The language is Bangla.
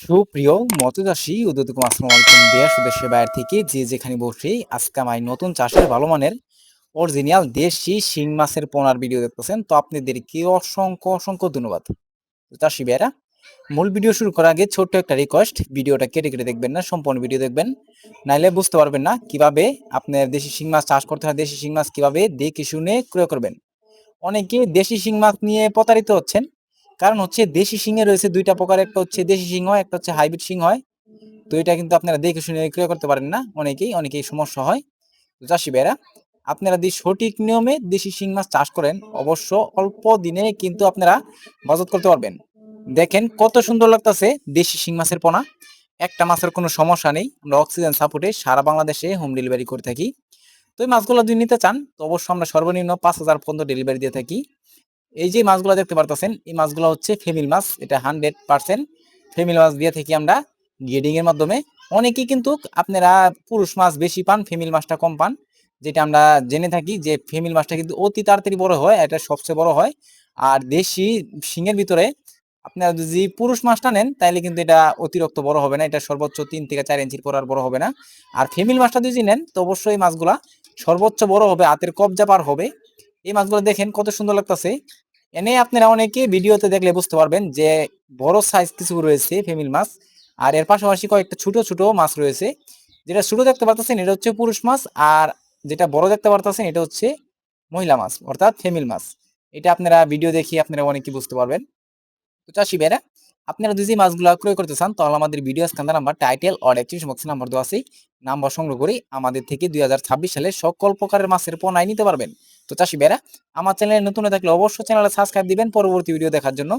সুপ্রিয় মৎস্যচাষী উদ্যোক্তা আসসালামু আলাইকুম দেশ ও দেশের বাইরে থেকে যে যেখানে বসে আজকে আমার নতুন চাষের ভালো মানের অরিজিনাল দেশি শিং মাছের পোনার ভিডিও দেখতেছেন। তো আপনাদেরকে অসংখ্য অসংখ্য ধন্যবাদ। তো চাষী ভাইয়েরা, মূল ভিডিও শুরু করার আগে ছোট্ট একটা রিকোয়েস্ট, ভিডিওটা কেটে কেটে দেখবেন না, সম্পূর্ণ ভিডিও দেখবেন, নাইলে বুঝতে পারবেন না কিভাবে আপনার দেশি শিং মাছ চাষ করতে হয়, দেশি শিং মাছ কিভাবে দেখে শুনে ক্রয় করবেন। অনেকে দেশি শিং মাছ নিয়ে প্রতারিত হচ্ছেন, কারণ হচ্ছে দেশি শিংয়ে রয়েছে দুইটা প্রকার, একটা হচ্ছে দেশি শিং হয়, একটা হচ্ছে হাইব্রিড শিং হয়। তো এটা কিন্তু আপনারা দেখে শুনে ক্রয় করতে পারেন না, অনেকেই সমস্যা হয়। তো চাষী ভাইরা, আপনারা যদি সঠিক নিয়মে দেশি শিং মাছ চাষ করেন, অবশ্য অল্প দিনে কিন্তু আপনারা বাজার করতে পারবেন। দেখেন কত সুন্দর লাগতেছে দেশি শিং মাছের পোনা। একটা মাছের কোনো সমস্যা নেই, আমরা অক্সিজেন সাপোর্টে সারা বাংলাদেশে হোম ডেলিভারি করে থাকি। তো এই মাছগুলো যদি নিতে চান, তো অবশ্যই আমরা সর্বনিম্ন 5,000 পর্যন্ত ডেলিভারি দিয়ে থাকি। এই যে মাছগুলো দেখতে পারতেছেন, এই মাছগুলো হচ্ছে ফেমিল মাছ, এটা 100% ফেমিল মাছ দিয়ে থাকি আমরা গ্রেডিং এর মাধ্যমে। অনেকেই কিন্তু আপনারা পুরুষ মাছ বেশি পান, ফেমিল মাছটা কম পান, যেটা আমরা জেনে থাকি যে ফেমিল মাছটা কিন্তু অতি তাড়াতাড়ি বড় হয়, এটা সবচেয়ে বড় হয়। আর দেশি শিঙের ভিতরে আপনারা যদি পুরুষ মাছটা নেন, তাহলে কিন্তু এটা অতিরিক্ত বড় হবে না, এটা সর্বোচ্চ 3 থেকে 4 ইঞ্চির পর আর বড় হবে না। আর ফেমিল মাছটা যদি নেন, তো অবশ্যই এই মাছগুলা সর্বোচ্চ বড় হবে, হাতের কবজা পার হবে। এই মাছগুলো দেখেন কত সুন্দর লাগতেছে। এনে আপনারা অনেকে ভিডিওতে দেখলে বুঝতে পারবেন যে বড় সাইজ কিছু রয়েছে ফেমিল মাছ, আর এর পাশাপাশি কয়েকটা ছোট ছোট মাছ রয়েছে। যেটা ছোট দেখতে পারতেছেন এটা হচ্ছে পুরুষ মাছ, আর যেটা বড় দেখতে পারতেছেন এটা হচ্ছে মহিলা মাছ, অর্থাৎ ফেমিল মাছ। এটা আপনারা ভিডিও দেখি আপনারা অনেকে বুঝতে পারবেন। তো চাষী ভাইরা, আপনারা যদি মাছগুলো ক্রয় করতে চান, তাহলে আমাদের video scanner number, title or description বক্সে নাম্বার দেওয়া আছে, নাম্বার সংগ্রহ করে আমাদের থেকে 2026 সালে সকল প্রকারের মাছের পণ্য নিতে পারবেন। তো চাষী ভাইরা, আমার চ্যানেলে নতুন হয়ে থাকলে অবশ্যই চ্যানেলে সাবস্ক্রাইব দিবেন পরবর্তী ভিডিও দেখার জন্য।